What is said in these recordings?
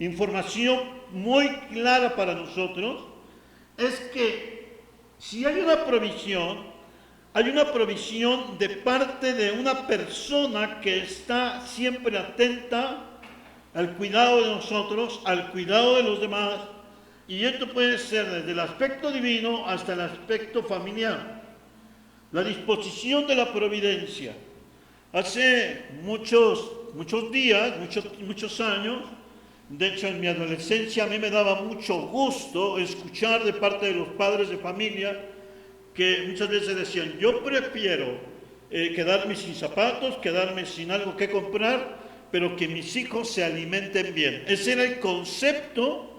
información muy clara para nosotros, es que si hay una provisión de parte de una persona que está siempre atenta al cuidado de nosotros, al cuidado de los demás, y esto puede ser desde el aspecto divino hasta el aspecto familiar. La disposición de la providencia. Hace muchos días, muchos años, de hecho en mi adolescencia a mí me daba mucho gusto escuchar de parte de los padres de familia que muchas veces decían, yo prefiero quedarme sin zapatos, quedarme sin algo que comprar, pero que mis hijos se alimenten bien. Ese era el concepto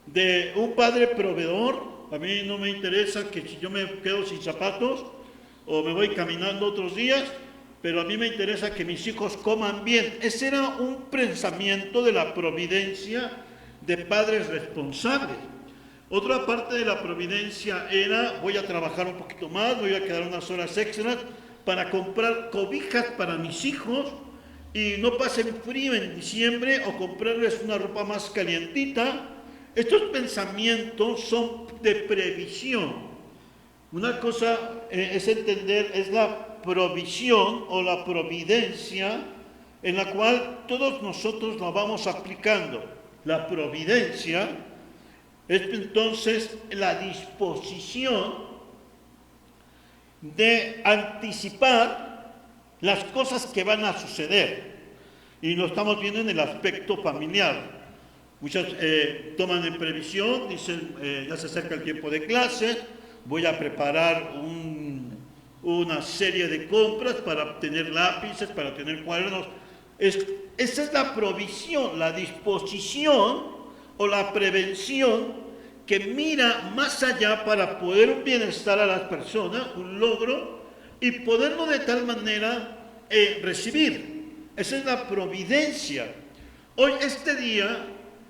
de un padre proveedor. A mí no me interesa que si yo me quedo sin zapatos o me voy caminando otros días, pero a mí me interesa que mis hijos coman bien. Ese era un pensamiento de la providencia de padres responsables. Otra parte de la providencia era, voy a trabajar un poquito más, voy a quedar unas horas extras para comprar cobijas para mis hijos y no pasen frío en diciembre, o comprarles una ropa más calientita. Estos pensamientos son de previsión. Una cosa es entender, es la provisión o la providencia en la cual todos nosotros la vamos aplicando. La providencia es entonces la disposición de anticipar las cosas que van a suceder. Y lo estamos viendo en el aspecto familiar. Muchas toman en previsión, dicen, ya se acerca el tiempo de clase, voy a preparar una serie de compras para tener lápices, para tener cuadernos. Esa es la provisión, la disposición o la prevención que mira más allá para poder un bienestar a las personas, un logro, y poderlo de tal manera recibir. Esa es la providencia. Hoy, este día,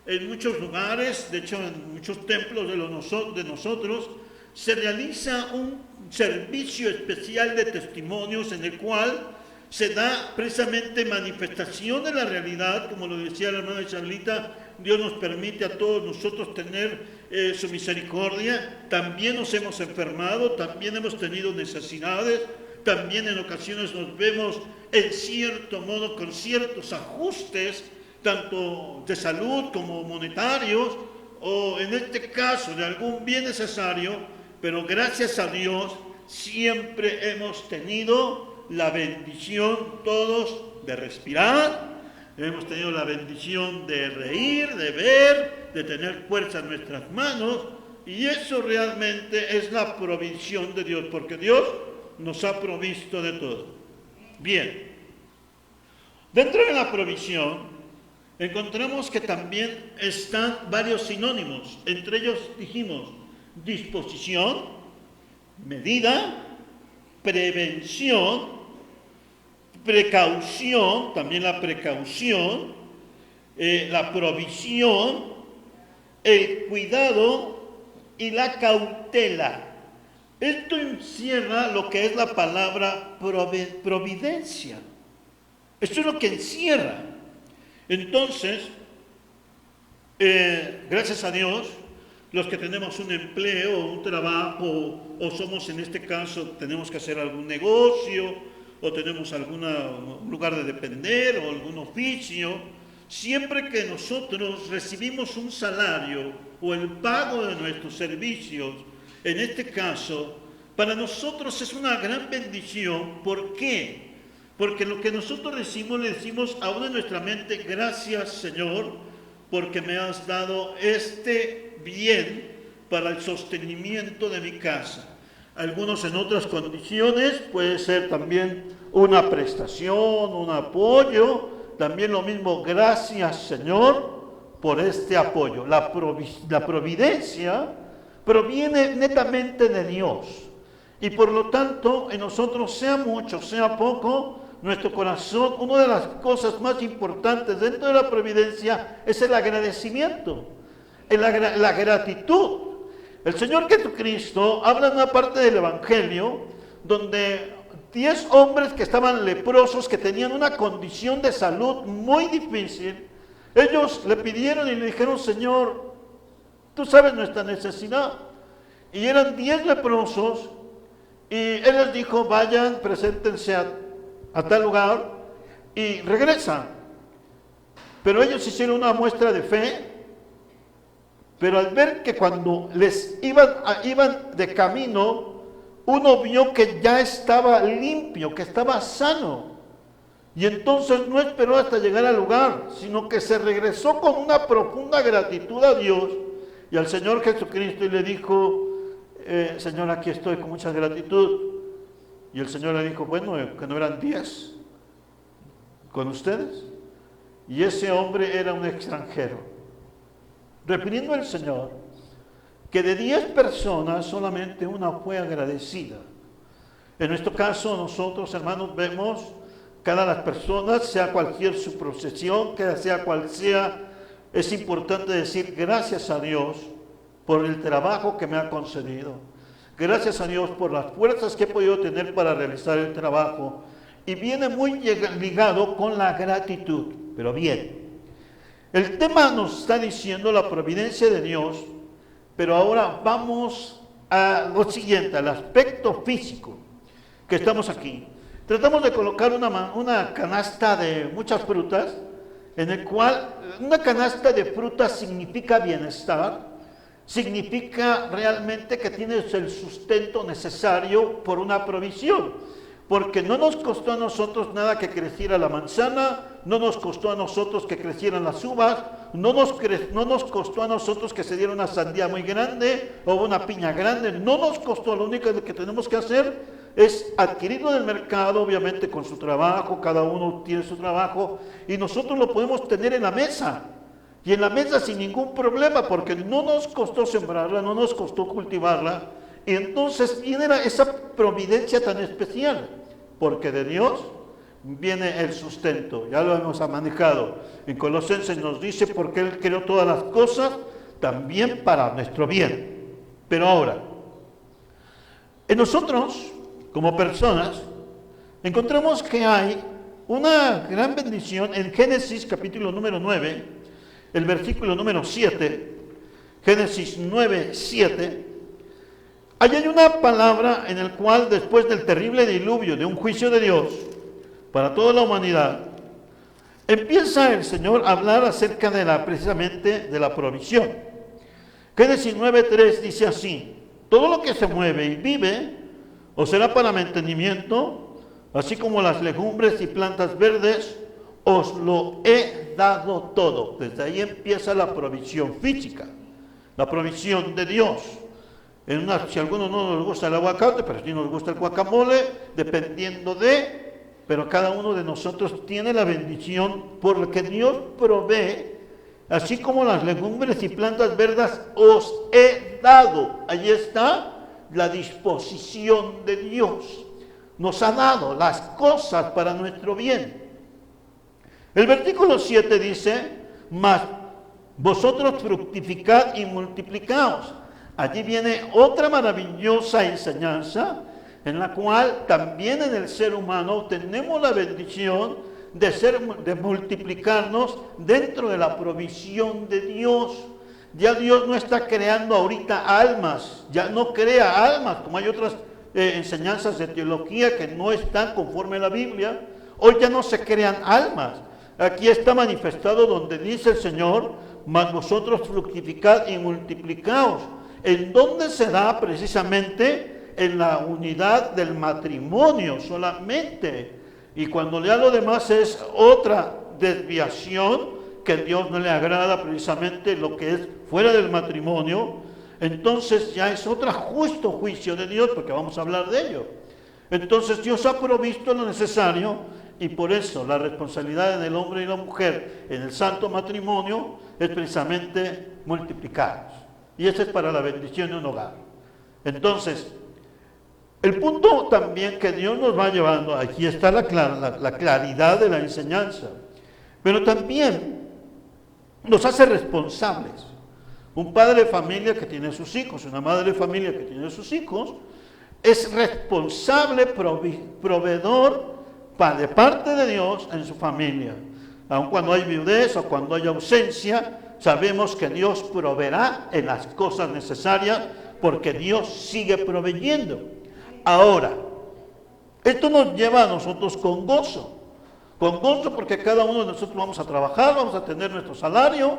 en muchos lugares, de hecho en muchos templos de nosotros, se realiza un servicio especial de testimonios en el cual se da precisamente manifestación de la realidad, como lo decía la hermana Isabelita. Dios nos permite a todos nosotros tener su misericordia. También nos hemos enfermado, también hemos tenido necesidades, también en ocasiones nos vemos en cierto modo con ciertos ajustes, tanto de salud como monetarios, o en este caso de algún bien necesario, pero gracias a Dios siempre hemos tenido la bendición todos de respirar, hemos tenido la bendición de reír, de ver, de tener fuerza en nuestras manos, y eso realmente es la provisión de Dios, porque Dios nos ha provisto de todo. Bien, dentro de la provisión encontramos que también están varios sinónimos. Entre ellos dijimos disposición, medida, prevención, precaución, también la precaución, la provisión, el cuidado y la cautela. Esto encierra lo que es la palabra providencia. Esto es lo que encierra. Entonces, gracias a Dios, los que tenemos un empleo, un trabajo, o somos en este caso, tenemos que hacer algún negocio, o tenemos algún lugar de depender, o algún oficio, siempre que nosotros recibimos un salario o el pago de nuestros servicios, en este caso, para nosotros es una gran bendición. ¿Por qué? Porque lo que nosotros decimos, le decimos aún en nuestra mente, gracias Señor, porque me has dado este bien para el sostenimiento de mi casa. Algunos en otras condiciones puede ser también una prestación, un apoyo, también lo mismo, gracias Señor por este apoyo. La providencia proviene netamente de Dios, y por lo tanto en nosotros, sea mucho, sea poco, nuestro corazón, una de las cosas más importantes dentro de la providencia es el agradecimiento, la gratitud. El Señor Jesucristo habla en una parte del Evangelio donde 10 hombres que estaban leprosos, que tenían una condición de salud muy difícil, Ellos le pidieron y le dijeron, Señor, tú sabes nuestra necesidad. Y eran 10 leprosos, y Él les dijo, vayan, preséntense a tal lugar, y regresan. Pero ellos hicieron una muestra de fe, pero al ver que cuando les iban de camino, uno vio que ya estaba limpio, que estaba sano. Y entonces no esperó hasta llegar al lugar, sino que se regresó con una profunda gratitud a Dios y al Señor Jesucristo y le dijo, Señor, aquí estoy con mucha gratitud. Y el Señor le dijo, bueno, que no eran 10 con ustedes. Y ese hombre era un extranjero. Refiriendo al Señor, que de 10 personas solamente una fue agradecida. En nuestro caso, nosotros, hermanos, vemos cada las personas, sea cualquier su procesión, que sea cual sea, es importante decir gracias a Dios por el trabajo que me ha concedido. Gracias a Dios por las fuerzas que he podido tener para realizar el trabajo. Y viene muy ligado con la gratitud. Pero bien, el tema nos está diciendo la providencia de Dios, pero ahora vamos a lo siguiente, al aspecto físico, que estamos aquí. Tratamos de colocar una canasta de muchas frutas, en el cual una canasta de frutas significa bienestar, significa realmente que tienes el sustento necesario por una provisión. Porque no nos costó a nosotros nada que creciera la manzana, no nos costó a nosotros que crecieran las uvas, no nos costó a nosotros que se diera una sandía muy grande o una piña grande, no nos costó. Lo único que tenemos que hacer es adquirirlo del mercado, obviamente con su trabajo, cada uno tiene su trabajo, y nosotros lo podemos tener en la mesa, y en la mesa sin ningún problema, porque no nos costó sembrarla, no nos costó cultivarla, y entonces viene esa providencia tan especial, porque de Dios viene el sustento. Ya lo hemos manejado. En Colosenses nos dice, porque Él creó todas las cosas, también para nuestro bien. Pero ahora, en nosotros, como personas, encontramos que hay una gran bendición en Génesis capítulo número 9, el versículo número 7, Génesis 9, 7. Allí hay una palabra en el cual, después del terrible diluvio, de un juicio de Dios para toda la humanidad, empieza el Señor a hablar acerca de precisamente de la provisión. Génesis 9:3 dice así: todo lo que se mueve y vive, os será para mantenimiento, así como las legumbres y plantas verdes, os lo he dado todo. Desde ahí empieza la provisión física, la provisión de Dios. Si a algunos no nos gusta el aguacate, pero si nos gusta el guacamole, dependiendo pero cada uno de nosotros tiene la bendición por la que Dios provee, así como las legumbres y plantas verdes os he dado. Allí está la disposición de Dios. Nos ha dado las cosas para nuestro bien. El versículo 7 dice, mas vosotros fructificad y multiplicaos. Allí viene otra maravillosa enseñanza en la cual también en el ser humano tenemos la bendición de multiplicarnos dentro de la provisión de Dios. Ya Dios no está creando ahorita almas, ya no crea almas, como hay otras enseñanzas de teología que no están conforme a la Biblia. Hoy ya no se crean almas. Aquí está manifestado donde dice el Señor, mas vosotros fructificad y multiplicaos. ¿En dónde se da? Precisamente en la unidad del matrimonio solamente. Y cuando ya lo demás es otra desviación, que a Dios no le agrada precisamente lo que es fuera del matrimonio, entonces ya es otro justo juicio de Dios, porque vamos a hablar de ello. Entonces Dios ha provisto lo necesario, y por eso la responsabilidad del hombre y la mujer en el santo matrimonio es precisamente multiplicarnos. Y eso es para la bendición de un hogar. Entonces, el punto también que Dios nos va llevando, aquí está la claridad de la enseñanza, pero también nos hace responsables. Un padre de familia que tiene sus hijos, una madre de familia que tiene sus hijos, es responsable, proveedor de parte de Dios en su familia. Aun cuando hay viudez o cuando hay ausencia, sabemos que Dios proveerá en las cosas necesarias porque Dios sigue proveyendo. Ahora, esto nos lleva a nosotros con gozo porque cada uno de nosotros vamos a trabajar, vamos a tener nuestro salario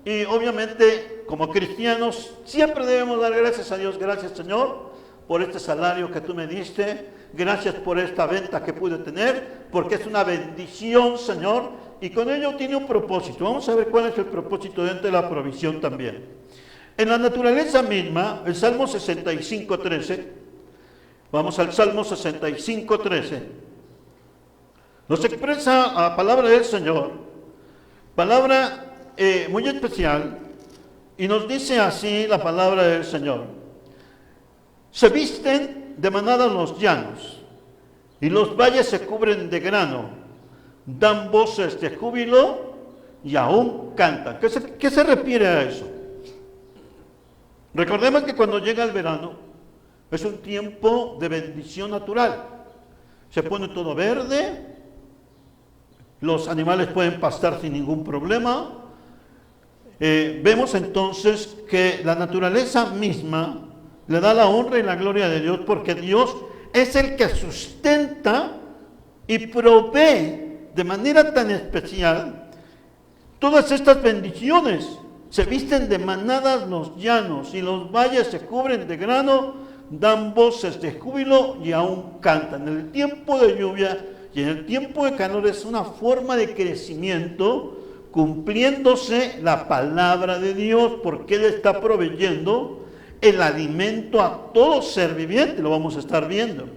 y obviamente como cristianos siempre debemos dar gracias a Dios. Gracias, Señor, por este salario que tú me diste, gracias por esta venta que pude tener, porque es una bendición, Señor, y con ello tiene un propósito. Vamos a ver cuál es el propósito dentro de la provisión también. En la naturaleza misma, el Salmo 65:13, vamos al Salmo 65:13, nos expresa la palabra del Señor, palabra muy especial, y nos dice así la palabra del Señor: se visten de manada los llanos, y los valles se cubren de grano, dan voces de júbilo y aún cantan. ¿Qué se refiere a eso? Recordemos que cuando llega el verano es un tiempo de bendición natural. Se pone todo verde, los animales pueden pastar sin ningún problema. Vemos entonces que la naturaleza misma le da la honra y la gloria de Dios, porque Dios es el que sustenta y provee de manera tan especial todas estas bendiciones. Se visten de manadas los llanos y los valles se cubren de grano, dan voces de júbilo y aún cantan. En el tiempo de lluvia y en el tiempo de calor es una forma de crecimiento, cumpliéndose la palabra de Dios, porque Él está proveyendo el alimento a todo ser viviente. Lo vamos a estar viendo.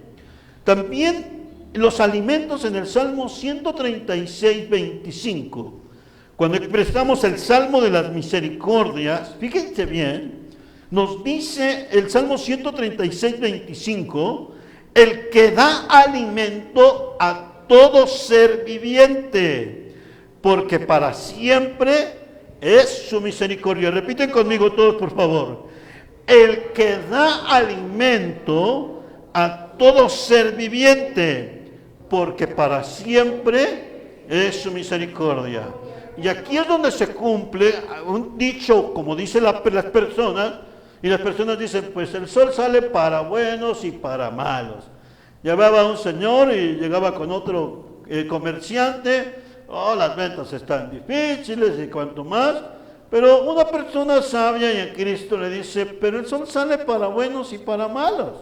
También los alimentos en el Salmo 136:25. Cuando expresamos el Salmo de las Misericordias, fíjense bien, nos dice el Salmo 136:25, el que da alimento a todo ser viviente, porque para siempre es su misericordia. Repiten conmigo todos, por favor. El que da alimento a todo ser viviente, porque para siempre es su misericordia. Y aquí es donde se cumple un dicho, como dicen las personas, y las personas dicen, pues el sol sale para buenos y para malos. Llevaba un señor y llegaba con otro comerciante, las ventas están difíciles y cuanto más, pero una persona sabia y en Cristo le dice, pero el sol sale para buenos y para malos.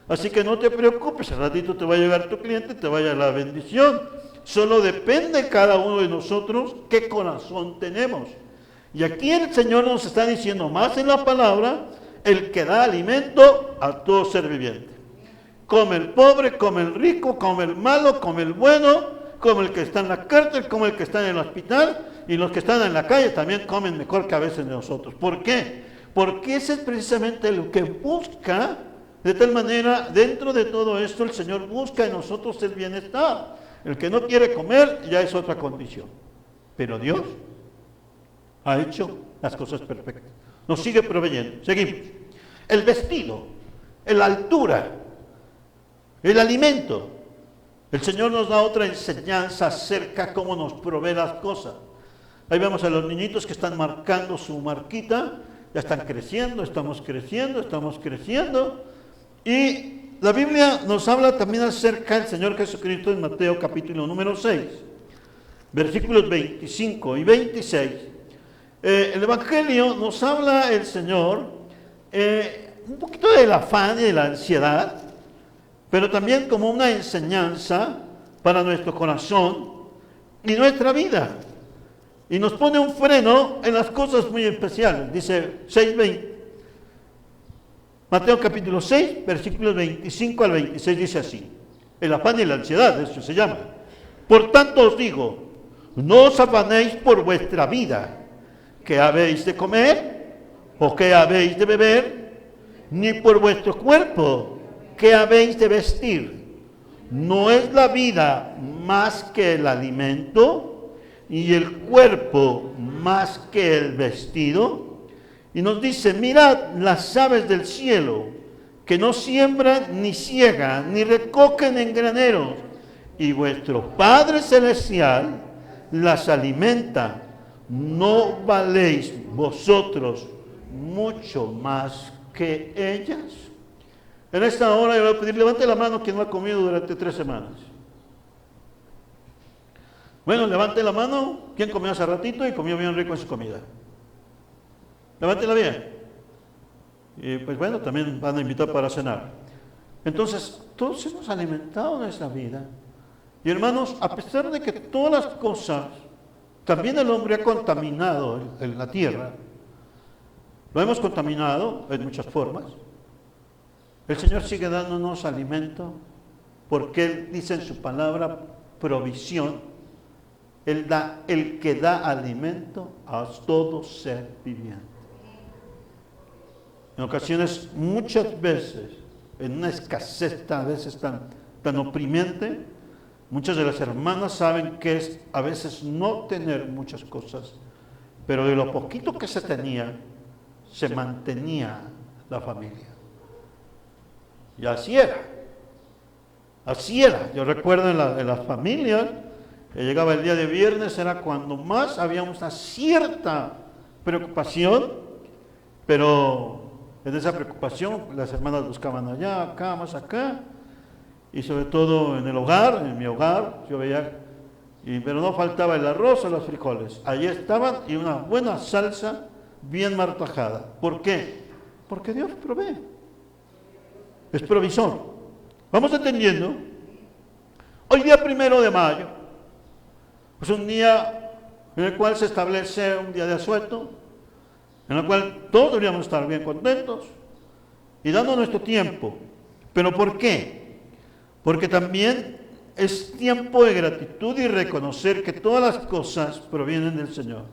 Así que no te preocupes, al ratito te va a llegar tu cliente y te va a llegar la bendición. Solo depende cada uno de nosotros qué corazón tenemos. Y aquí el Señor nos está diciendo más en la palabra, el que da alimento a todo ser viviente. Come el pobre, come el rico, come el malo, come el bueno, come el que está en la cárcel, come el que está en el hospital, y los que están en la calle también comen mejor que a veces de nosotros. ¿Por qué? Porque ese es precisamente lo que busca, de tal manera, dentro de todo esto, el Señor busca en nosotros el bienestar. El que no quiere comer ya es otra condición. Pero Dios ha hecho las cosas perfectas. Nos sigue proveyendo. Seguimos. El vestido, la altura, el alimento. El Señor nos da otra enseñanza acerca de cómo nos provee las cosas. Ahí vemos a los niñitos que están marcando su marquita. Ya están creciendo, estamos creciendo, estamos creciendo. Y la Biblia nos habla también acerca del Señor Jesucristo en Mateo capítulo número 6, versículos 25 y 26. El Evangelio nos habla el Señor un poquito del afán y de la ansiedad, pero también como una enseñanza para nuestro corazón y nuestra vida. Y nos pone un freno en las cosas muy especiales. Dice 6:20. Mateo capítulo 6, versículos 25 al 26 dice así. El afán y la ansiedad, eso se llama. Por tanto os digo, no os afanéis por vuestra vida, qué habéis de comer o qué habéis de beber, ni por vuestro cuerpo, qué habéis de vestir. ¿No es la vida más que el alimento y el cuerpo más que el vestido? Y nos dice, mirad las aves del cielo, que no siembran, ni ciegan, ni recogen en graneros, y vuestro Padre Celestial las alimenta. ¿No valéis vosotros mucho más que ellas? En esta hora yo le voy a pedir, levante la mano quien no ha comido durante 3 semanas. Bueno, levante la mano quien comió hace ratito y comió bien rico en su comida. Levántela bien. Y pues bueno, también van a invitar para cenar. Entonces, todos hemos alimentado nuestra vida. Y hermanos, a pesar de que todas las cosas, también el hombre ha contaminado en la tierra, lo hemos contaminado en muchas formas, el Señor sigue dándonos alimento, porque Él dice en su palabra provisión. Él da, el que da alimento a todo ser viviente. En ocasiones, muchas veces, en una escasez a veces tan oprimiente, muchas de las hermanas saben que es a veces no tener muchas cosas, pero de lo poquito que se tenía, se mantenía la familia. Y así era. Así era. Yo recuerdo en las familias, que llegaba el día de viernes, era cuando más había una cierta preocupación, pero en esa preocupación las hermanas buscaban allá, acá, más acá, y sobre todo en el hogar, en mi hogar, yo veía, pero no faltaba el arroz o los frijoles. Allí estaban y una buena salsa bien martajada. ¿Por qué? Porque Dios provee. Es provisor. Vamos entendiendo. Hoy día 1 de mayo, es un día en el cual se establece un día de asueto, en el cual todos deberíamos estar bien contentos y dando nuestro tiempo. ¿Pero por qué? Porque también es tiempo de gratitud y reconocer que todas las cosas provienen del Señor.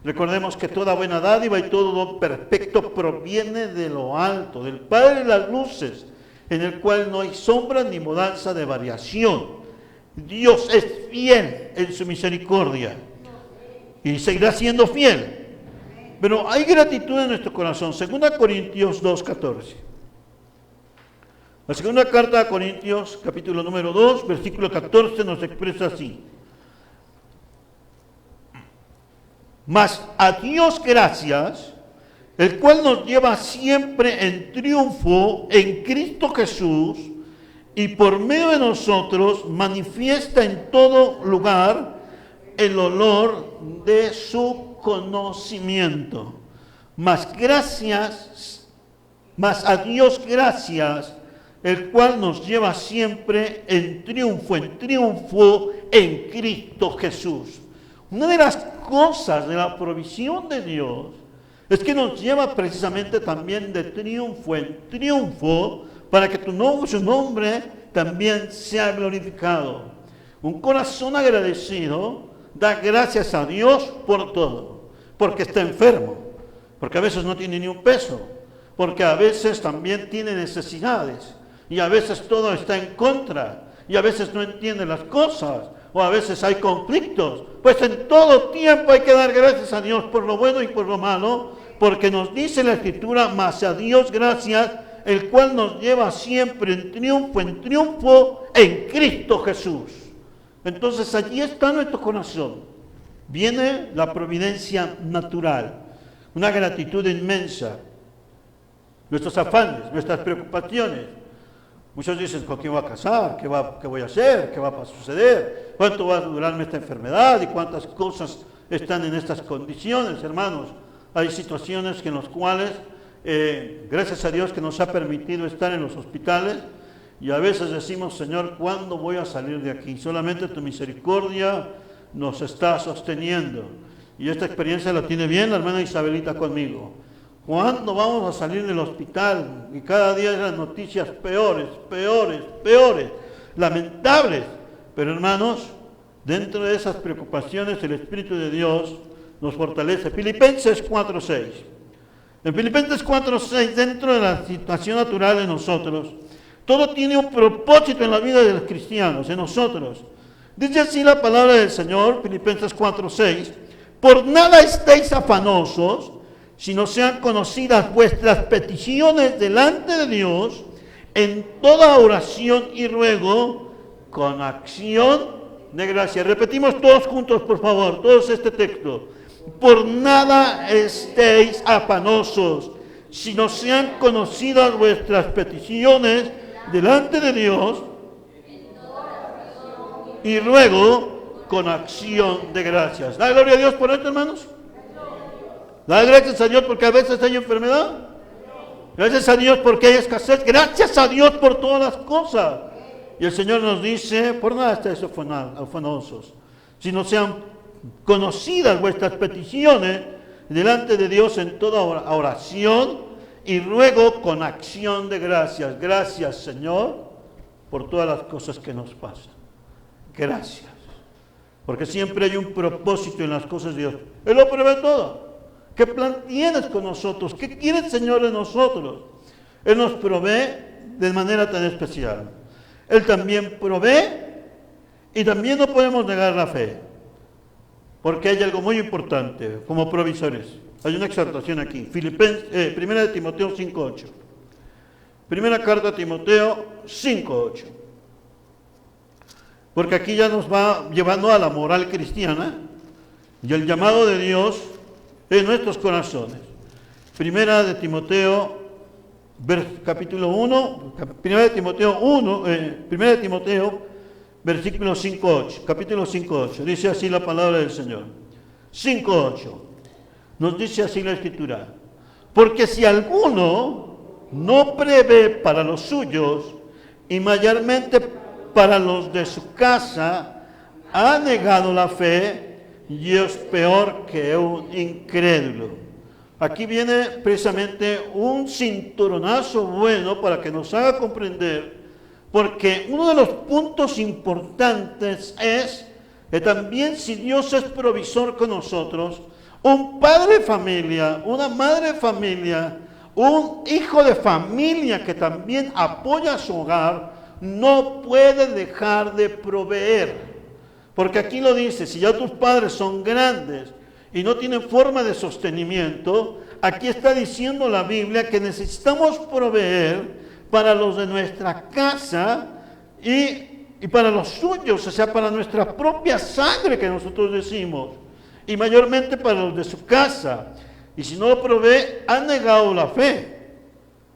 Recordemos que toda buena dádiva y todo don perfecto proviene de lo alto, del Padre de las luces, en el cual no hay sombra ni mudanza de variación. Dios es fiel en su misericordia y seguirá siendo fiel. Pero hay gratitud en nuestro corazón. 2 Corintios 2:14. La segunda carta a Corintios, capítulo número 2, versículo 14, nos expresa así. Mas a Dios gracias, el cual nos lleva siempre en triunfo en Cristo Jesús, y por medio de nosotros manifiesta en todo lugar el olor de su conocimiento. Mas a Dios gracias, el cual nos lleva siempre en triunfo en Cristo Jesús. Una de las cosas de la provisión de Dios es que nos lleva precisamente también de triunfo en triunfo para que su nombre también sea glorificado. Un corazón agradecido da gracias a Dios por todo, porque está enfermo, porque a veces no tiene ni un peso, porque a veces también tiene necesidades y a veces todo está en contra y a veces no entiende las cosas o a veces hay conflictos. Pues en todo tiempo hay que dar gracias a Dios por lo bueno y por lo malo, porque nos dice la Escritura, mas a Dios gracias, el cual nos lleva siempre en triunfo en Cristo Jesús. Entonces allí está nuestro corazón. Viene la providencia natural, una gratitud inmensa, nuestros afanes, nuestras preocupaciones. Muchos dicen, ¿con quién voy a casar? ¿Qué voy a hacer? ¿Qué va a suceder? ¿Cuánto va a durarme esta enfermedad? ¿Y cuántas cosas están en estas condiciones, hermanos? Hay situaciones en las cuales, gracias a Dios que nos ha permitido estar en los hospitales, y a veces decimos, Señor, ¿cuándo voy a salir de aquí? Solamente tu misericordia nos está sosteniendo. Y esta experiencia la tiene bien la hermana Isabelita conmigo. ¿Cuándo vamos a salir del hospital? Y cada día eran noticias peores, lamentables. Pero hermanos, dentro de esas preocupaciones el Espíritu de Dios nos fortalece. Filipenses 4:6. En Filipenses 4:6, dentro de la situación natural de nosotros, todo tiene un propósito en la vida de los cristianos, en nosotros. Dice así la palabra del Señor, Filipenses 4:6, por nada estéis afanosos, si no sean conocidas vuestras peticiones delante de Dios, en toda oración y ruego, con acción de gracias. Repetimos todos juntos, por favor, todos este texto. Por nada estéis afanosos, sino sean conocidas vuestras peticiones delante de Dios y ruego con acción de gracias. Da gloria a Dios por esto, hermanos. Da gracias a Dios porque a veces hay enfermedad. Gracias a Dios porque hay escasez. Gracias a Dios por todas las cosas. Y el Señor nos dice, por nada estéis afanosos, sino sean conocidas vuestras peticiones delante de Dios en toda oración y ruego con acción de gracias. Gracias, Señor, por todas las cosas que nos pasan. Gracias. Porque siempre hay un propósito en las cosas de Dios. Él lo prevé todo. ¿Qué plan tienes con nosotros? ¿Qué quiere el Señor de nosotros? Él nos provee de manera tan especial. Él también provee y también no podemos negar la fe. Porque hay algo muy importante como provisores. Hay una exhortación aquí. Primera de Timoteo 5:8. Primera carta a Timoteo 5:8. Porque aquí ya nos va llevando a la moral cristiana y el llamado de Dios en nuestros corazones. Primera de Timoteo, capítulo 1, Primera de Timoteo, versículo 5:8, capítulo 5:8, dice así la palabra del Señor. 5:8, nos dice así la Escritura. Porque si alguno no prevé para los suyos, y mayormente para los de su casa, ha negado la fe, y es peor que un incrédulo. Aquí viene precisamente un cinturonazo bueno para que nos haga comprender, porque uno de los puntos importantes es que también si Dios es provisor con nosotros, un padre de familia, una madre de familia, un hijo de familia que también apoya a su hogar, no puede dejar de proveer. Porque aquí lo dice, si ya tus padres son grandes y no tienen forma de sostenimiento, aquí está diciendo la Biblia que necesitamos proveer para los de nuestra casa y para los suyos, o sea, para nuestra propia sangre que nosotros decimos, y mayormente para los de su casa. Y si no lo provee, han negado la fe.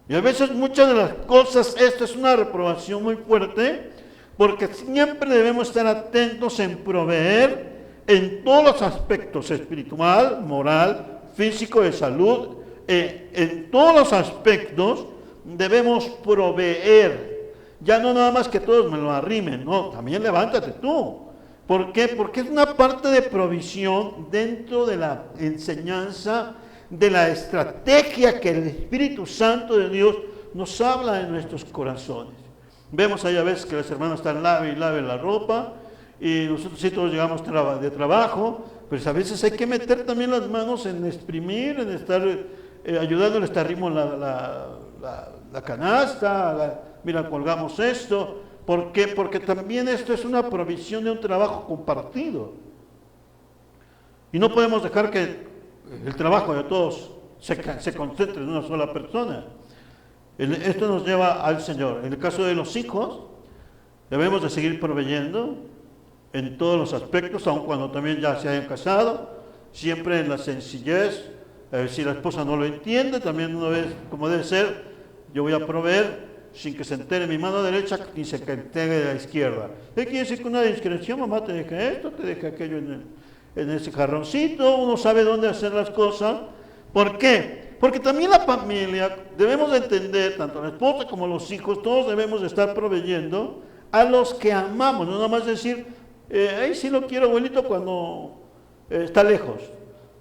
Y a veces muchas de las cosas, esto es una reprobación muy fuerte, porque siempre debemos estar atentos en proveer en todos los aspectos, espiritual, moral, físico, de salud, en todos los aspectos debemos proveer. Ya no nada más que todos me lo arrimen, no, también levántate tú. ¿Por qué? Porque es una parte de provisión dentro de la enseñanza, de la estrategia que el Espíritu Santo de Dios nos habla en nuestros corazones. Vemos ahí a veces que las hermanas están lave y lave la ropa, y nosotros sí todos llegamos de trabajo, pues a veces hay que meter también las manos en exprimir, en estar ayudándole, está arrimo la canasta, mira, colgamos esto. ¿Por qué? Porque también esto es una provisión de un trabajo compartido. Y no podemos dejar que el trabajo de todos se concentre en una sola persona. Esto nos lleva al Señor. En el caso de los hijos, debemos de seguir proveyendo en todos los aspectos, aun cuando también ya se hayan casado, siempre en la sencillez. Si la esposa no lo entiende, también no es como debe ser. Yo voy a proveer sin que se entere mi mano derecha ni se entere de la izquierda. ¿Qué quiere decir que una discreción? Mamá te deja esto, te deja aquello en ese jarroncito. Uno sabe dónde hacer las cosas. ¿Por qué? Porque también la familia, debemos de entender, tanto la esposa como los hijos, todos debemos de estar proveyendo a los que amamos. No nada más decir, ahí sí lo quiero, abuelito, cuando está lejos.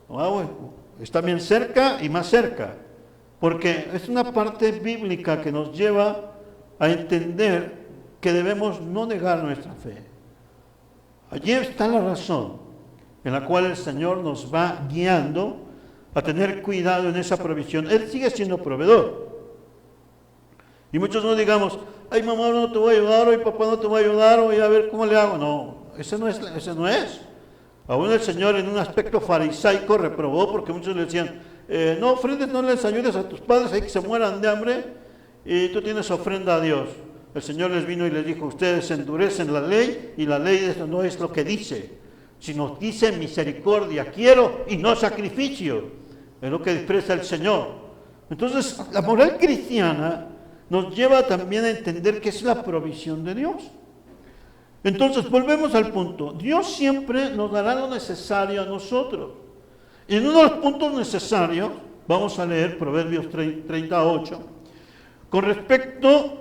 Bueno, está bien cerca y más cerca. Porque es una parte bíblica que nos lleva a entender que debemos no negar nuestra fe. Allí está la razón en la cual el Señor nos va guiando a tener cuidado en esa provisión. Él sigue siendo proveedor. Y muchos no digamos, ay mamá no te voy a ayudar, hoy papá no te voy a ayudar, hoy a ver cómo le hago. No, ese no es. Aún el Señor en un aspecto farisaico reprobó porque muchos le decían, no ofrendes, no les ayudes a tus padres, hay que se mueran de hambre y tú tienes ofrenda a Dios. el Señor les vino y les dijo, ustedes endurecen la ley y la ley de eso no es lo que dice, sino dice misericordia quiero y no sacrificio. Es lo que expresa el Señor. Entonces, la moral cristiana nos lleva también a entender que es la provisión de Dios. Entonces, volvemos al punto. Dios siempre nos dará lo necesario a nosotros. Y en uno de los puntos necesarios, vamos a leer Proverbios 38, con respecto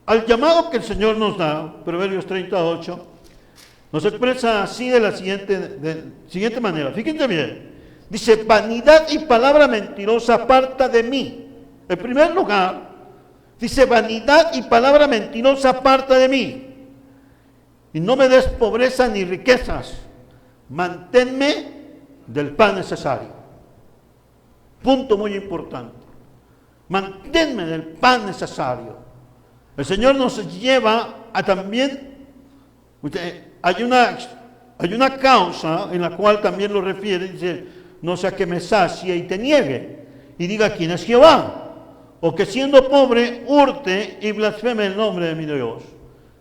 al llamado que el Señor nos da, Proverbios 38, nos expresa así de la siguiente manera. Fíjense bien. Dice, vanidad y palabra mentirosa aparta de mí. En primer lugar, dice, vanidad y palabra mentirosa aparta de mí. Y no me des pobreza ni riquezas. Manténme del pan necesario. Punto muy importante. Manténme del pan necesario. El Señor nos lleva a también, hay una causa en la cual también lo refiere, dice, no sea que me sacie y te niegue, y diga quién es Jehová, o que siendo pobre hurte y blasfeme el nombre de mi Dios.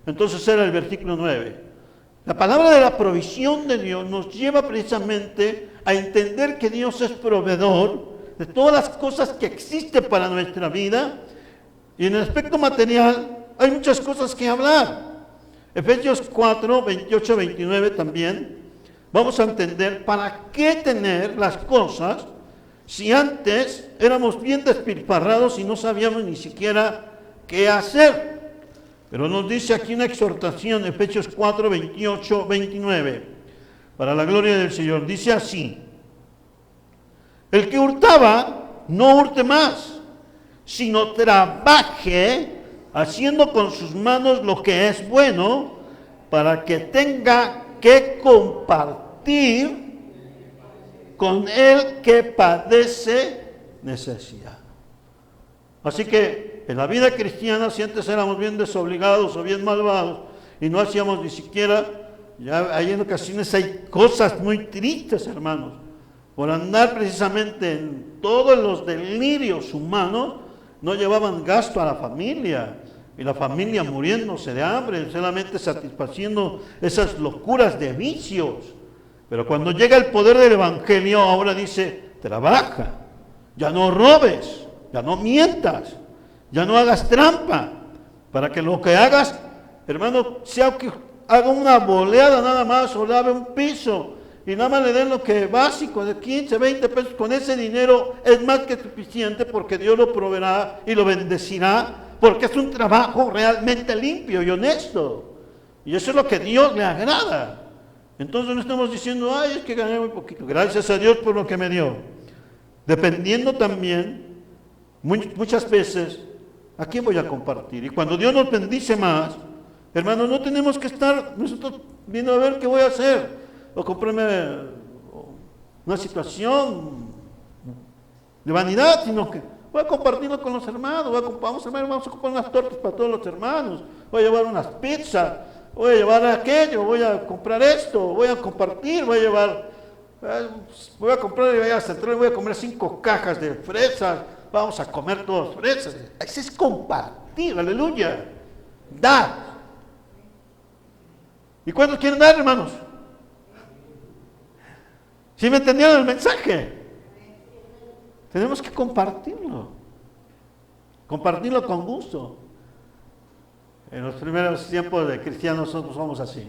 Entonces era el versículo 9. La palabra de la provisión de Dios nos lleva precisamente a entender que Dios es proveedor de todas las cosas que existen para nuestra vida, y en el aspecto material hay muchas cosas que hablar. Efesios 4, 28, 29 también. Vamos a entender para qué tener las cosas si antes éramos bien despilfarrados y no sabíamos ni siquiera qué hacer. Pero nos dice aquí una exhortación, Efesios 4, 28, 29, para la gloria del Señor. Dice así, el que hurtaba, no hurte más, sino trabaje haciendo con sus manos lo que es bueno, para que tenga que compartir con el que padece necesidad. Así que en la vida cristiana, si antes éramos bien desobligados o bien malvados y no hacíamos ni siquiera, ya hay en ocasiones hay cosas muy tristes, hermanos, por andar precisamente en todos los delirios humanos, no llevaban gasto a la familia. Y la familia muriéndose de hambre, solamente satisfaciendo esas locuras de vicios. Pero cuando llega el poder del Evangelio, ahora dice, trabaja, ya no robes, ya no mientas, ya no hagas trampa, para que lo que hagas, hermano, sea que haga una boleada nada más o lave un piso y nada más le den lo que es básico de 15, 20 pesos, con ese dinero es más que suficiente porque Dios lo proveerá y lo bendecirá. Porque es un trabajo realmente limpio y honesto. Y eso es lo que a Dios le agrada. Entonces no estamos diciendo, ay, es que gané muy poquito. Gracias a Dios por lo que me dio. Dependiendo también, muchas veces, ¿a quién voy a compartir? Y cuando Dios nos bendice más, hermanos, no tenemos que estar nosotros viendo a ver qué voy a hacer. O comprarme una situación de vanidad, sino que voy a compartirlo con los hermanos, vamos a comprar unas tortas para todos los hermanos, voy a llevar unas pizzas, voy a llevar aquello, voy a comprar esto, voy a compartir, voy a comprar y voy a central, voy a comer 5 cajas de fresas, vamos a comer todos fresas. Eso es compartir, aleluya, dar. ¿Y cuántos quieren dar, hermanos? ¿Sí me entendieron el mensaje? Tenemos que compartirlo con gusto. En los primeros tiempos de cristianos nosotros somos así.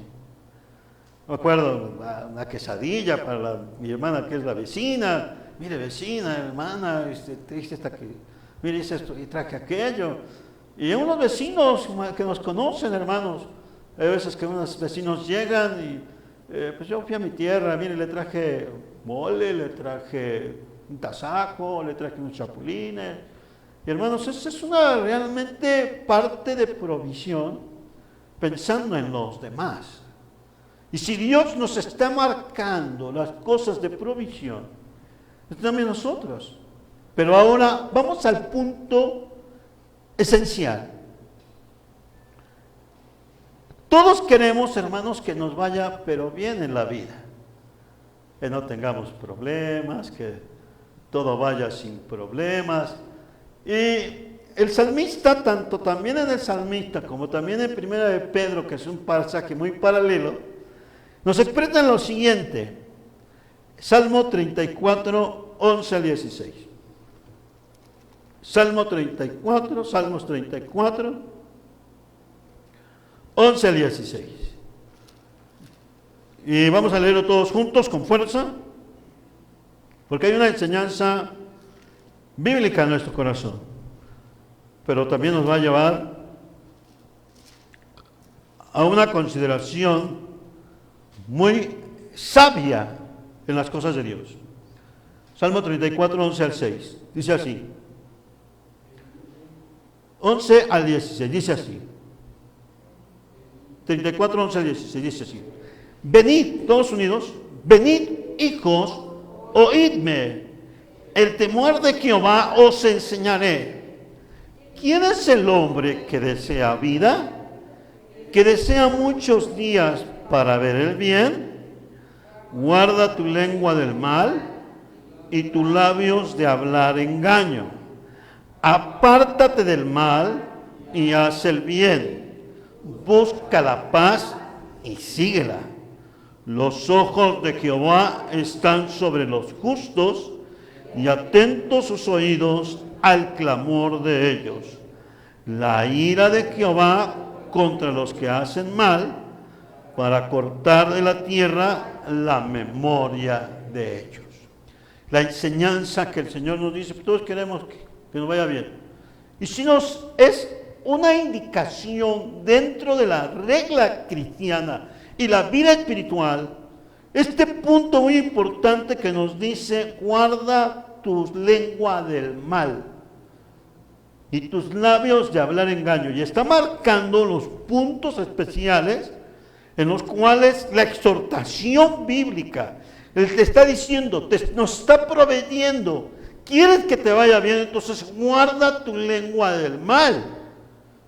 Me acuerdo, una quesadilla para mi hermana que es la vecina. Mire, vecina, hermana, triste hasta que, mire, hice esto y traje aquello. Y unos vecinos que nos conocen, hermanos, hay veces que unos vecinos llegan y pues yo fui a mi tierra, mire, le traje mole, le traje un tasajo, le traje unos chapulines. Y hermanos, esa es una realmente parte de provisión, pensando en los demás. Y si Dios nos está marcando las cosas de provisión, es también nosotros. Pero ahora vamos al punto esencial. Todos queremos, hermanos, que nos vaya pero bien en la vida, que no tengamos problemas, que todo vaya sin problemas. Y el salmista, tanto también en el salmista como también en Primera de Pedro, que es un pasaje muy paralelo, nos expresan lo siguiente. Salmo 34, 11 al 16. Salmos 34, 11 al 16. Y vamos a leerlo todos juntos con fuerza, porque hay una enseñanza bíblica en nuestro corazón, pero también nos va a llevar a una consideración muy sabia en las cosas de Dios. Salmo 34, 11 al 6, dice así. 11 al 16, dice así. 34, 11 al 16, dice así. Venid, todos unidos, venid, hijos, oídme, el temor de Jehová os enseñaré. ¿Quién es el hombre que desea vida? Que desea muchos días para ver el bien. Guarda tu lengua del mal y tus labios de hablar engaño. Apártate del mal y haz el bien. Busca la paz y síguela. Los ojos de Jehová están sobre los justos y atentos sus oídos al clamor de ellos. La ira de Jehová contra los que hacen mal, para cortar de la tierra la memoria de ellos. La enseñanza que el Señor nos dice, todos queremos que nos vaya bien. Y si nos es una indicación dentro de la regla cristiana y la vida espiritual, este punto muy importante que nos dice, guarda tu lengua del mal y tus labios de hablar engaño. Y está marcando los puntos especiales en los cuales la exhortación bíblica, Él te está diciendo, nos está proveyendo, quieres que te vaya bien, entonces guarda tu lengua del mal.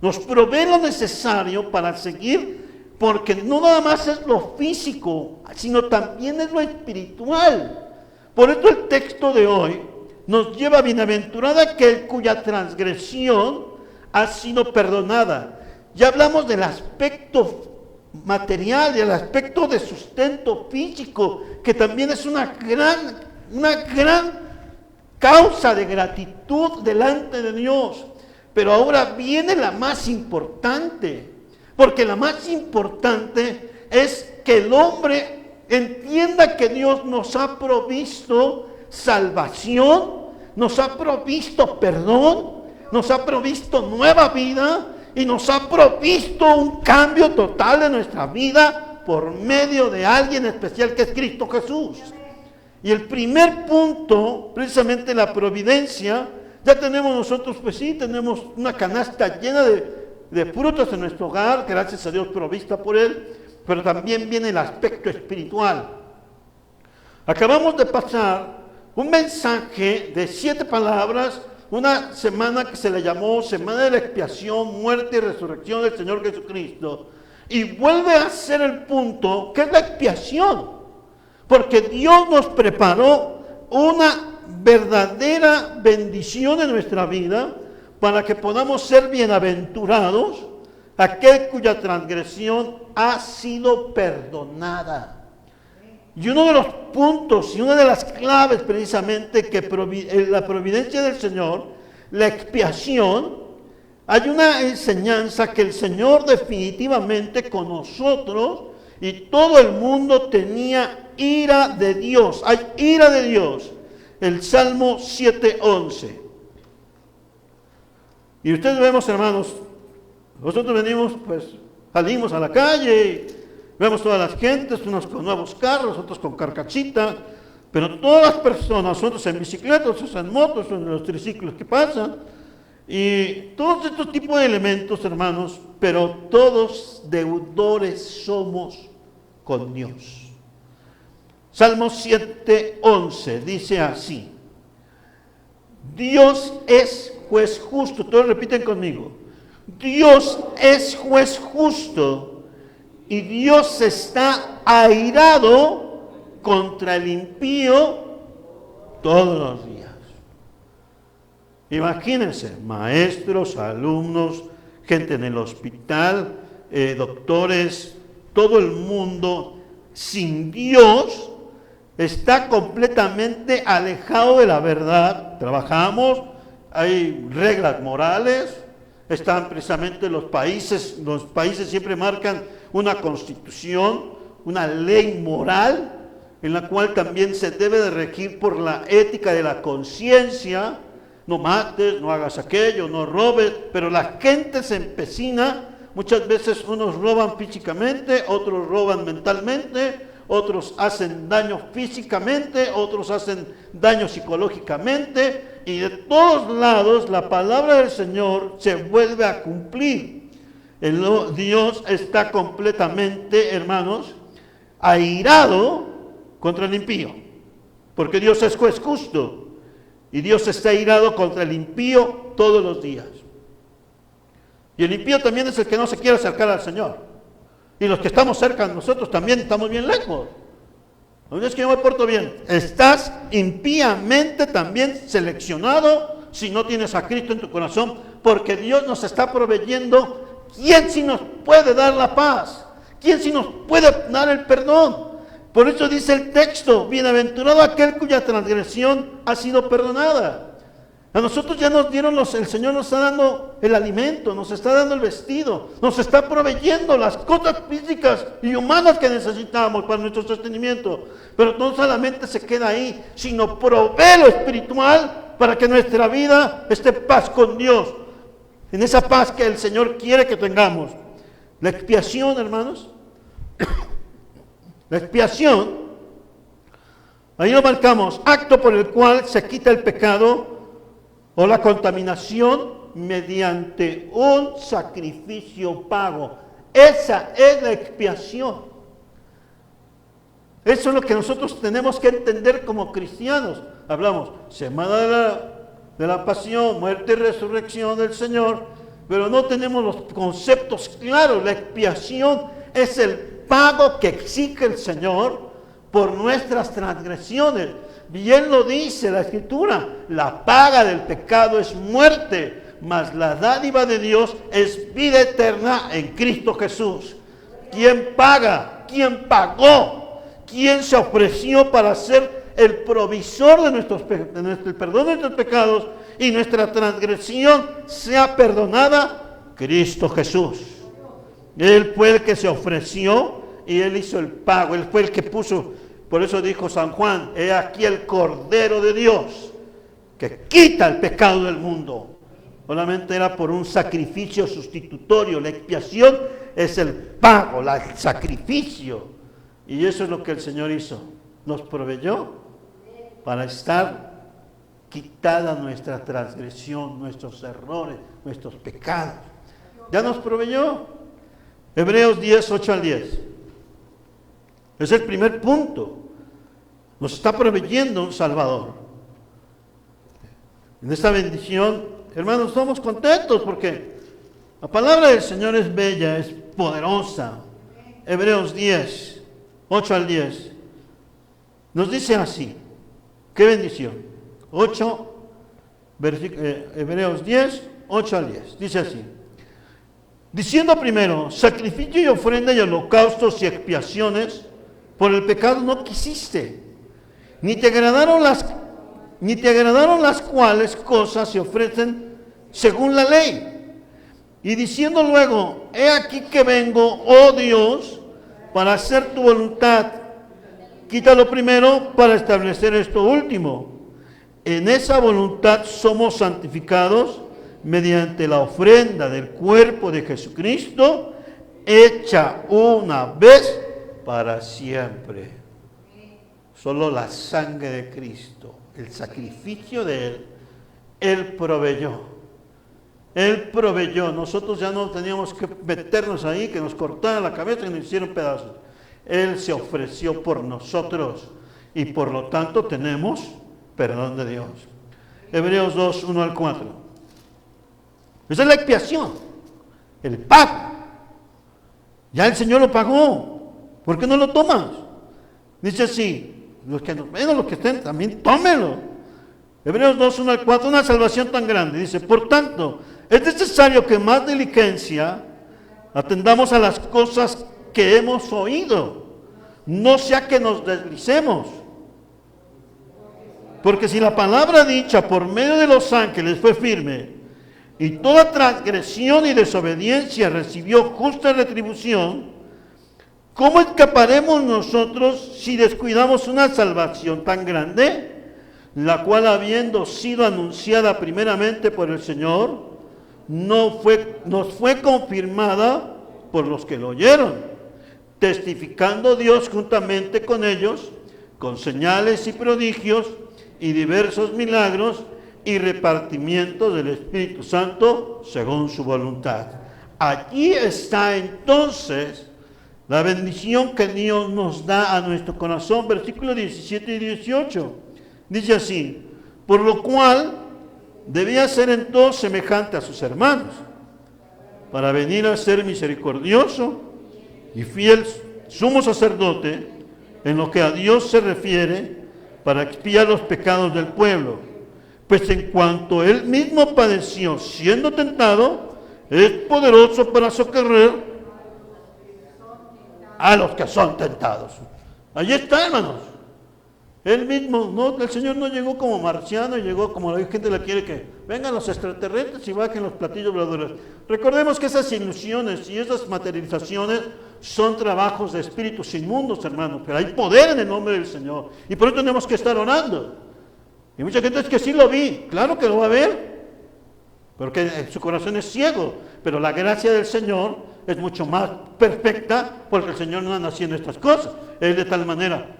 Nos provee lo necesario para seguir, porque no nada más es lo físico, sino también es lo espiritual. Por eso el texto de hoy nos lleva: bienaventurado aquel cuya transgresión ha sido perdonada. Ya hablamos del aspecto material, del aspecto de sustento físico, que también es una gran causa de gratitud delante de Dios. Pero ahora viene la más importante, porque la más importante es que el hombre entienda que Dios nos ha provisto salvación, nos ha provisto perdón, nos ha provisto nueva vida y nos ha provisto un cambio total de nuestra vida por medio de alguien especial que es Cristo Jesús. Y el primer punto, precisamente la providencia. Ya tenemos nosotros, pues sí, tenemos una canasta llena de frutos en nuestro hogar, gracias a Dios provista por Él, pero también viene el aspecto espiritual. Acabamos de pasar un mensaje de 7 palabras, una semana que se le llamó Semana de la Expiación, Muerte y Resurrección del Señor Jesucristo, y vuelve a ser el punto que es la expiación, porque Dios nos preparó una verdadera bendición en nuestra vida para que podamos ser bienaventurados aquel cuya transgresión ha sido perdonada. Y uno de los puntos y una de las claves precisamente que la providencia del Señor, la expiación, hay una enseñanza que el Señor definitivamente con nosotros y todo el mundo tenía ira de Dios. Hay ira de Dios. El Salmo 7:11. Y ustedes vemos, hermanos, nosotros venimos, pues, salimos a la calle, vemos todas las gentes, unos con nuevos carros, otros con carcachita, pero todas las personas, otros en bicicletas, otros en motos, en los triciclos que pasan, y todos estos tipos de elementos, hermanos, pero todos deudores somos con Dios. Salmo 7:11 dice así: Dios es juez justo. Todos repiten conmigo: Dios es juez justo y Dios está airado contra el impío todos los días. Imagínense, maestros, alumnos, gente en el hospital, doctores, todo el mundo sin Dios está completamente alejado de la verdad. Trabajamos, hay reglas morales, están precisamente los países siempre marcan una constitución, una ley moral, en la cual también se debe de regir por la ética de la conciencia. No mates, no hagas aquello, no robes, pero la gente se empecina. Muchas veces unos roban físicamente, otros roban mentalmente, otros hacen daño físicamente, otros hacen daño psicológicamente, y de todos lados la palabra del Señor se vuelve a cumplir. Dios está completamente, hermanos, airado contra el impío, porque Dios es juez justo. Y Dios está airado contra el impío todos los días. Y el impío también es el que no se quiere acercar al Señor. Y los que estamos cerca de nosotros también estamos bien lejos. No es que yo me porto bien. Estás impíamente también seleccionado si no tienes a Cristo en tu corazón, porque Dios nos está proveyendo. ¿Quién sí nos puede dar la paz? ¿Quién sí nos puede dar el perdón? Por eso dice el texto, bienaventurado aquel cuya transgresión ha sido perdonada. A nosotros ya nos dieron el Señor nos está dando el alimento, nos está dando el vestido, nos está proveyendo las cosas físicas y humanas que necesitamos para nuestro sostenimiento. Pero no solamente se queda ahí, sino provee lo espiritual para que nuestra vida esté en paz con Dios. En esa paz que el Señor quiere que tengamos. La expiación, hermanos. La expiación, ahí lo marcamos, acto por el cual se quita el pecado o la contaminación mediante un sacrificio pago. Esa es la expiación. Eso es lo que nosotros tenemos que entender como cristianos. Hablamos, semana de la pasión, muerte y resurrección del Señor, pero no tenemos los conceptos claros. La expiación es el pago que exige el Señor por nuestras transgresiones. Bien lo dice la Escritura, la paga del pecado es muerte, mas la dádiva de Dios es vida eterna en Cristo Jesús. ¿Quién paga? ¿Quién pagó? ¿Quién se ofreció para ser el provisor de el perdón de nuestros pecados y nuestra transgresión sea perdonada? Cristo Jesús. Él fue el que se ofreció y Él hizo el pago. Él fue el que puso, por eso dijo San Juan, he aquí el Cordero de Dios que quita el pecado del mundo. Solamente era por un sacrificio sustitutorio. La expiación es el pago, el sacrificio. Y eso es lo que el Señor hizo. Nos proveyó para estar quitada nuestra transgresión, nuestros errores, nuestros pecados. Ya nos proveyó. Hebreos 10, 8 al 10. Es el primer punto. Nos está proveyendo un Salvador. En esta bendición, hermanos, estamos contentos porque la palabra del Señor es bella, es poderosa. Hebreos 10, 8 al 10. Nos dice así. ¡Qué bendición! Hebreos 10, 8 al 10. Dice así. Diciendo primero, sacrificio y ofrenda y holocaustos y expiaciones por el pecado no quisiste, ni te agradaron las cuales cosas se ofrecen según la ley. Y diciendo luego, he aquí que vengo, oh Dios, para hacer tu voluntad. Quítalo primero para establecer esto último. En esa voluntad somos santificados mediante la ofrenda del cuerpo de Jesucristo, hecha una vez para siempre. Solo la sangre de Cristo, el sacrificio de Él, Él proveyó. Él proveyó. Nosotros ya no teníamos que meternos ahí, que nos cortaran la cabeza y nos hicieron pedazos. Él se ofreció por nosotros y por lo tanto tenemos perdón de Dios. Hebreos 2, 1 al 4. Esa es la expiación, el pago. Ya el Señor lo pagó. ¿Por qué no lo tomas? Dice así, los que estén también tómenlo. Hebreos 2, 1 al 4, una salvación tan grande. Dice, por tanto, es necesario que más diligencia atendamos a las cosas que hemos oído, no sea que nos deslicemos. Porque si la palabra dicha por medio de los ángeles fue firme, y toda transgresión y desobediencia recibió justa retribución, ¿cómo escaparemos nosotros si descuidamos una salvación tan grande, la cual habiendo sido anunciada primeramente por el Señor, nos fue confirmada por los que lo oyeron, testificando Dios juntamente con ellos, con señales y prodigios y diversos milagros y repartimiento del Espíritu Santo según su voluntad. Allí está entonces la bendición que Dios nos da a nuestro corazón. Versículos 17 y 18. Dice así, por lo cual debía ser en todo semejante a sus hermanos, para venir a ser misericordioso y fiel sumo sacerdote en lo que a Dios se refiere, para expiar los pecados del pueblo. Pues en cuanto él mismo padeció siendo tentado, es poderoso para socorrer a los que son tentados. Allí está, hermanos. Él mismo, no, el Señor no llegó como marciano, llegó como la gente le quiere que vengan los extraterrestres y bajen los platillos voladores. Recordemos que esas ilusiones y esas materializaciones son trabajos de espíritus inmundos, hermanos, pero hay poder en el nombre del Señor. Y por eso tenemos que estar orando. Y mucha gente es que sí lo vi, claro que lo va a ver, porque su corazón es ciego, pero la gracia del Señor es mucho más perfecta, porque el Señor no anda haciendo estas cosas. Él de tal manera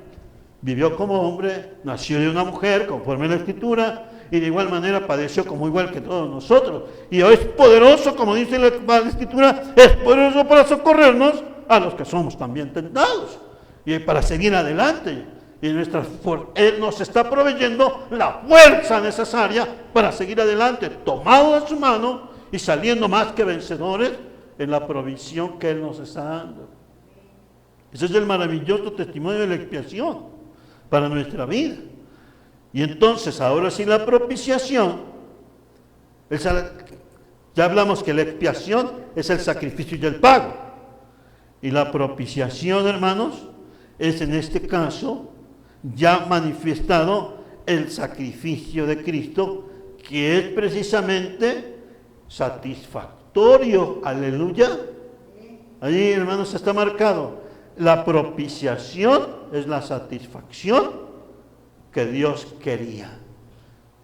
vivió como hombre, nació de una mujer, conforme a la Escritura, y de igual manera padeció como igual que todos nosotros. Y hoy es poderoso, como dice la Escritura, es poderoso para socorrernos a los que somos también tentados, y para seguir adelante. Y Él nos está proveyendo la fuerza necesaria para seguir adelante, tomados de su mano y saliendo más que vencedores en la provisión que Él nos está dando. Ese es el maravilloso testimonio de la expiación para nuestra vida. Y entonces, ahora sí, la propiciación, ya hablamos que la expiación es el sacrificio y el pago. Y la propiciación, hermanos, es en este caso ya manifestado el sacrificio de Cristo, que es precisamente satisfactorio. Aleluya. Allí, hermanos, está marcado. La propiciación es la satisfacción que Dios quería.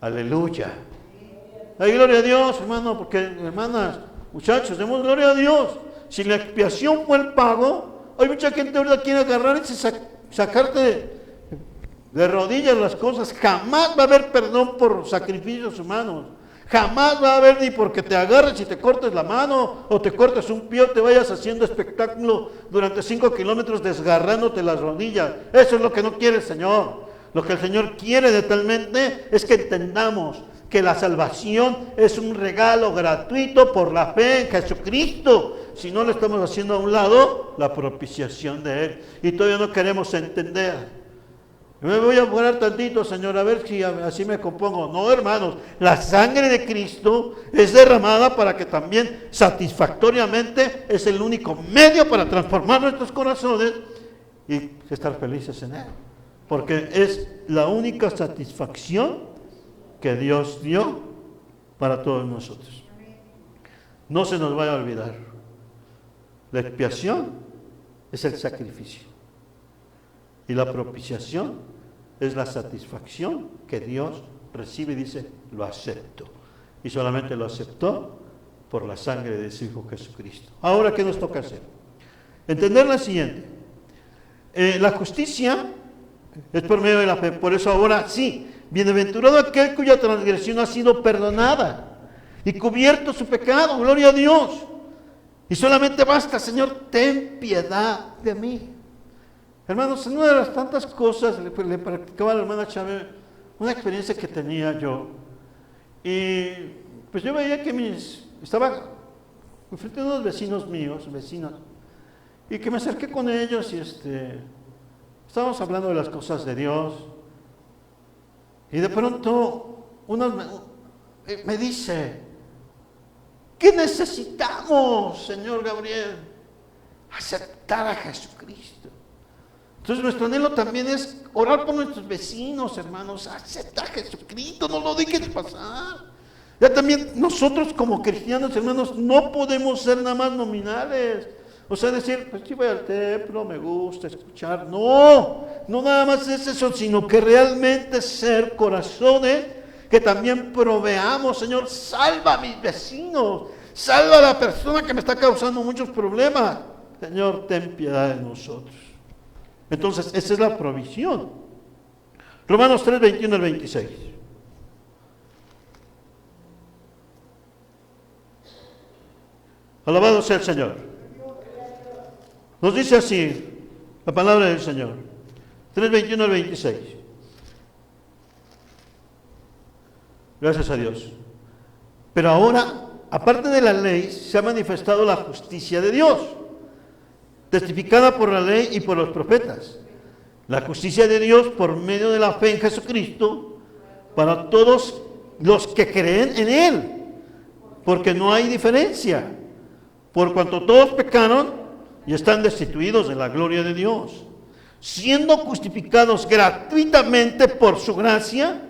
Aleluya. Hay gloria a Dios, hermano, porque, hermanas, muchachos, demos gloria a Dios. Si la expiación fue el pago, hay mucha gente ahora quiere agarrar y sacarte de rodillas las cosas. Jamás va a haber perdón por sacrificios humanos. Jamás va a haber, ni porque te agarres y te cortes la mano o te cortes un pie o te vayas haciendo espectáculo durante 5 kilómetros desgarrándote las rodillas. Eso es lo que no quiere el Señor. Lo que el Señor quiere de talmente es que entendamos que la salvación es un regalo gratuito por la fe en Jesucristo. Si no le estamos haciendo a un lado la propiciación de Él, y todavía no queremos entender. Me voy a orar tantito, Señor, a ver si así me compongo. No, hermanos, la sangre de Cristo es derramada para que también satisfactoriamente es el único medio para transformar nuestros corazones y estar felices en Él. Porque es la única satisfacción que Dios dio para todos nosotros. No se nos vaya a olvidar. La expiación es el sacrificio. Y la propiciación es la satisfacción que Dios recibe y dice, lo acepto. Y solamente lo aceptó por la sangre de su Hijo Jesucristo. Ahora, ¿qué nos toca hacer? Entender la siguiente. La justicia es por medio de la fe. Por eso ahora sí, bienaventurado aquel cuya transgresión ha sido perdonada y cubierto su pecado. Gloria a Dios. Y solamente basta, Señor, ten piedad de mí. Hermanos, en una de las tantas cosas le practicaba a la hermana Chávez una experiencia que tenía yo. Y pues yo veía que estaba frente a unos vecinos míos, vecinos, y que me acerqué con ellos y estábamos hablando de las cosas de Dios. Y de pronto me dice, ¿qué necesitamos, señor Gabriel? Aceptar a Jesucristo. Entonces nuestro anhelo también es orar por nuestros vecinos, hermanos. Acepta a Jesucristo, no lo dejes pasar. Ya también nosotros como cristianos, hermanos, no podemos ser nada más nominales. O sea, decir, pues sí voy al templo, me gusta escuchar. No nada más es eso, sino que realmente ser corazones que también proveamos. Señor, salva a mis vecinos, salva a la persona que me está causando muchos problemas. Señor, ten piedad de nosotros. Entonces, esa es la provisión. Romanos 3, 21 al 26. Alabado sea el Señor. Nos dice así la palabra del Señor. 3, 21 al 26. Gracias a Dios. Pero ahora, aparte de la ley, se ha manifestado la justicia de Dios, testificada por la ley y por los profetas. La justicia de Dios por medio de la fe en Jesucristo para todos los que creen en Él, porque no hay diferencia, por cuanto todos pecaron y están destituidos de la gloria de Dios, siendo justificados gratuitamente por su gracia,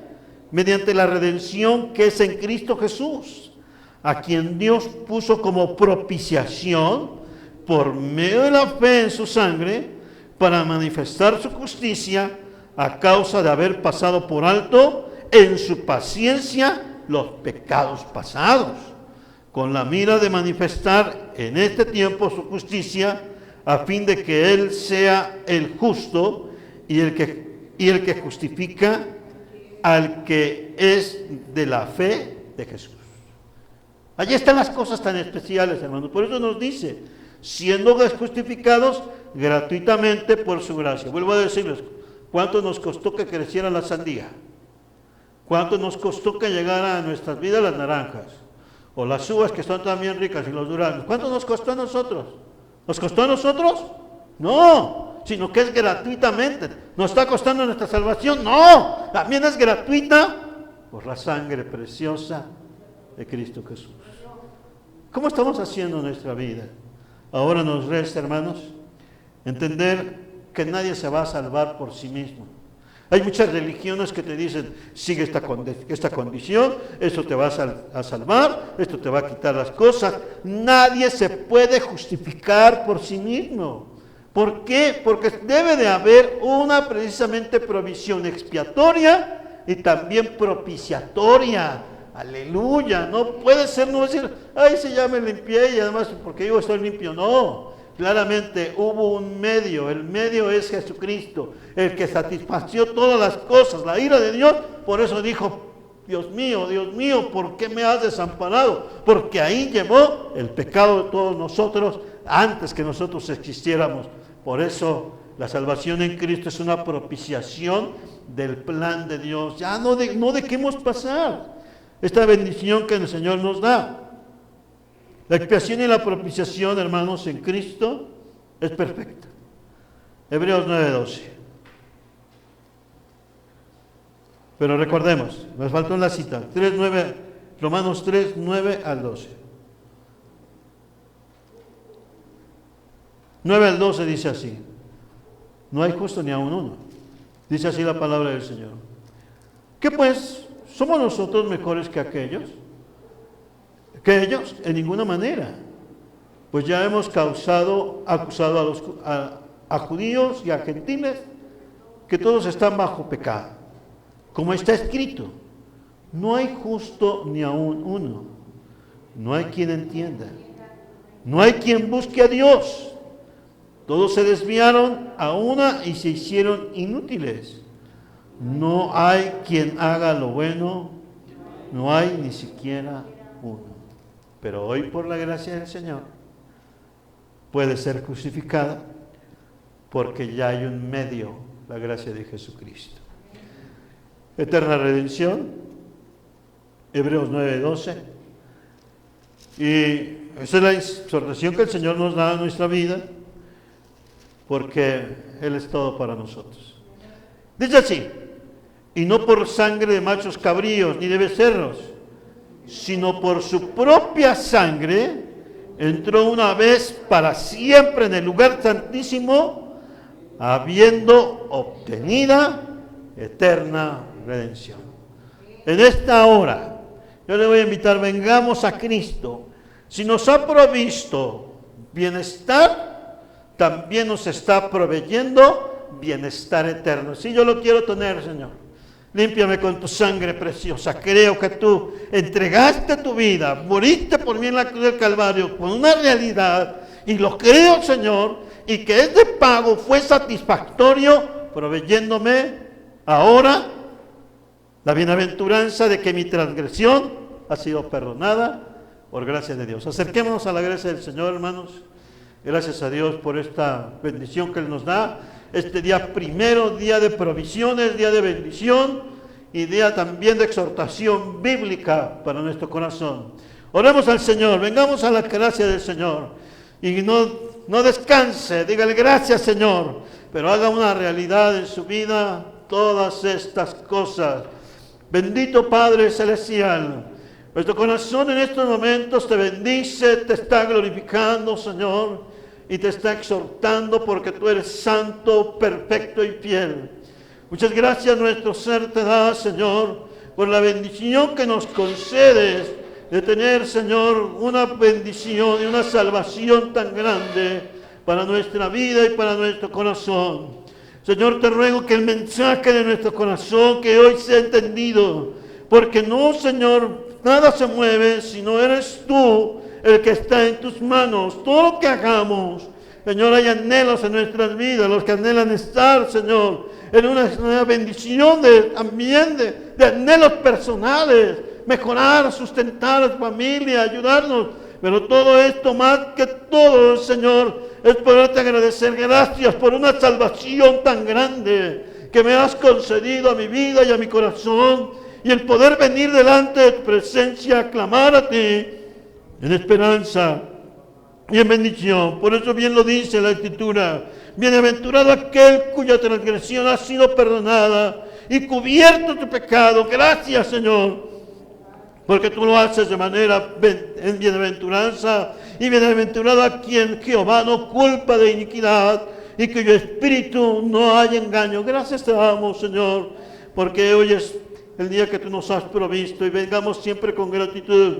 mediante la redención que es en Cristo Jesús, a quien Dios puso como propiciación por medio de la fe en su sangre, para manifestar su justicia a causa de haber pasado por alto en su paciencia los pecados pasados, con la mira de manifestar en este tiempo su justicia, a fin de que Él sea el justo y el que justifica al que es de la fe de Jesús. Allí están las cosas tan especiales, hermanos. Por eso nos dice, siendo justificados gratuitamente por su gracia. Vuelvo a decirles, ¿cuánto nos costó que creciera la sandía? ¿Cuánto nos costó que llegara a nuestras vidas las naranjas? O las uvas, que son también ricas, y los duraznos. ¿Cuánto nos costó a nosotros? ¿Nos costó a nosotros? No, sino que es gratuitamente. ¿Nos está costando nuestra salvación? No, también es gratuita por la sangre preciosa de Cristo Jesús. ¿Cómo estamos haciendo nuestra vida? Ahora nos resta, hermanos, entender que nadie se va a salvar por sí mismo. Hay muchas religiones que te dicen, sigue esta condición, esto te va a salvar, esto te va a quitar las cosas. Nadie se puede justificar por sí mismo. ¿Por qué? Porque debe de haber una precisamente provisión expiatoria y también propiciatoria. Aleluya, no puede ser, no decir, ay, si ya me limpié y además porque yo estoy limpio. No, claramente hubo un medio, el medio es Jesucristo, el que satisfació todas las cosas, la ira de Dios. Por eso dijo, Dios mío, ¿por qué me has desamparado? Porque ahí llevó el pecado de todos nosotros antes que nosotros existiéramos. Por eso la salvación en Cristo es una propiciación del plan de Dios. Ya no dejemos pasar esta bendición que el Señor nos da. La expiación y la propiciación, hermanos, en Cristo es perfecta. Hebreos 9:12. Pero recordemos, me faltó la cita, Romanos 3, 9 al 12. 9 al 12 dice así: no hay justo ni aun uno. Dice así la palabra del Señor. ¿Qué pues? ¿Somos nosotros mejores que aquellos? Que ellos, en ninguna manera. Pues ya hemos acusado a judíos y a gentiles, que todos están bajo pecado. Como está escrito, no hay justo ni aun uno. No hay quien entienda. No hay quien busque a Dios. Todos se desviaron a una y se hicieron inútiles. No hay quien haga lo bueno, no hay ni siquiera uno. Pero hoy, por la gracia del Señor, puede ser justificada, porque ya hay un medio, la gracia de Jesucristo. Eterna redención, Hebreos 9:12. Y esa es la exhortación que el Señor nos da a nuestra vida, porque Él es todo para nosotros. Dice así: y no por sangre de machos cabríos ni de becerros, sino por su propia sangre, entró una vez para siempre en el lugar santísimo, habiendo obtenida eterna redención. En esta hora, yo le voy a invitar, vengamos a Cristo. Si nos ha provisto bienestar, también nos está proveyendo bienestar eterno. Si yo lo quiero tener, Señor. Límpiame con tu sangre preciosa. Creo que tú entregaste tu vida, moriste por mí en la cruz del Calvario, con una realidad, y lo creo, Señor, y que este pago fue satisfactorio, proveyéndome ahora la bienaventuranza de que mi transgresión ha sido perdonada por gracia de Dios. Acerquémonos a la gracia del Señor, hermanos. Gracias a Dios por esta bendición que Él nos da. Este día primero, día de provisiones, día de bendición y día también de exhortación bíblica para nuestro corazón. Oremos al Señor, vengamos a la gracia del Señor y no descanse, dígale gracias, Señor, pero haga una realidad en su vida todas estas cosas. Bendito Padre Celestial, nuestro corazón en estos momentos te bendice, te está glorificando, Señor, y te está exhortando porque tú eres santo, perfecto y fiel. Muchas gracias nuestro ser te da, Señor, por la bendición que nos concedes de tener, Señor, una bendición y una salvación tan grande para nuestra vida y para nuestro corazón. Señor, te ruego que el mensaje de nuestro corazón que hoy sea entendido, porque no, Señor, nada se mueve si no eres tú el que está en tus manos. Todo lo que hagamos, Señor, hay anhelos en nuestras vidas, los que anhelan estar, Señor, en una bendición también de anhelos personales, mejorar, sustentar a tu familia, ayudarnos. Pero todo esto, más que todo, Señor, es poderte agradecer. Gracias por una salvación tan grande que me has concedido a mi vida y a mi corazón, y el poder venir delante de tu presencia a clamar a ti en esperanza y en bendición. Por eso bien lo dice la Escritura: bienaventurado aquel cuya transgresión ha sido perdonada y cubierto tu pecado. Gracias, Señor, porque tú lo haces de manera en bienaventuranza, y bienaventurado a quien Jehová no culpa de iniquidad y cuyo espíritu no hay engaño. Gracias te damos, Señor, porque hoy es el día que tú nos has provisto, y vengamos siempre con gratitud,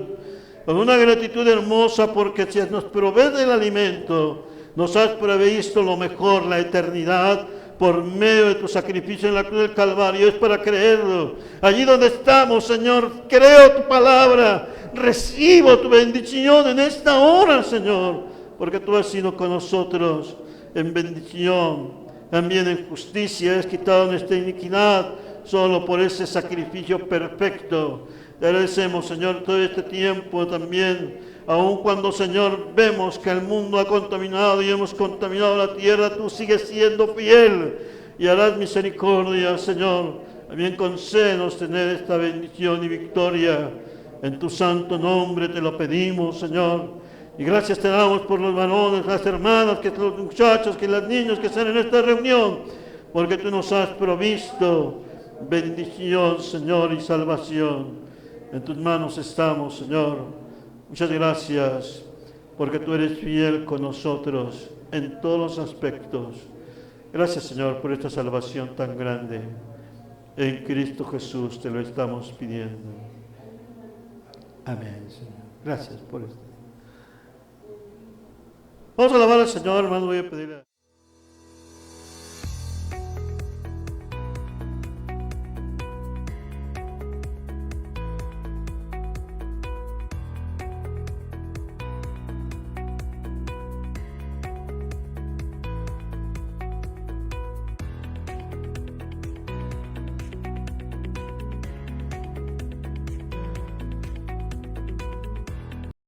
con una gratitud hermosa, porque si nos provees del alimento, nos has provisto lo mejor, la eternidad, por medio de tu sacrificio en la cruz del Calvario. Es para creerlo. Allí donde estamos, Señor, creo tu palabra, recibo tu bendición en esta hora, Señor, porque tú has sido con nosotros en bendición, también en justicia. Has quitado nuestra iniquidad solo por ese sacrificio perfecto. Te agradecemos, Señor, todo este tiempo también, aun cuando, Señor, vemos que el mundo ha contaminado y hemos contaminado la tierra, tú sigues siendo fiel y harás misericordia, Señor. También concédenos tener esta bendición y victoria. En tu santo nombre te lo pedimos, Señor. Y gracias te damos por los varones, las hermanas, que los muchachos, que los niños que están en esta reunión, porque tú nos has provisto bendición, Señor, y salvación. En tus manos estamos, Señor. Muchas gracias, porque tú eres fiel con nosotros en todos los aspectos. Gracias, Señor, por esta salvación tan grande. En Cristo Jesús te lo estamos pidiendo. Amén, Señor. Gracias por esto. Vamos a alabar al Señor, hermano. Voy a pedirle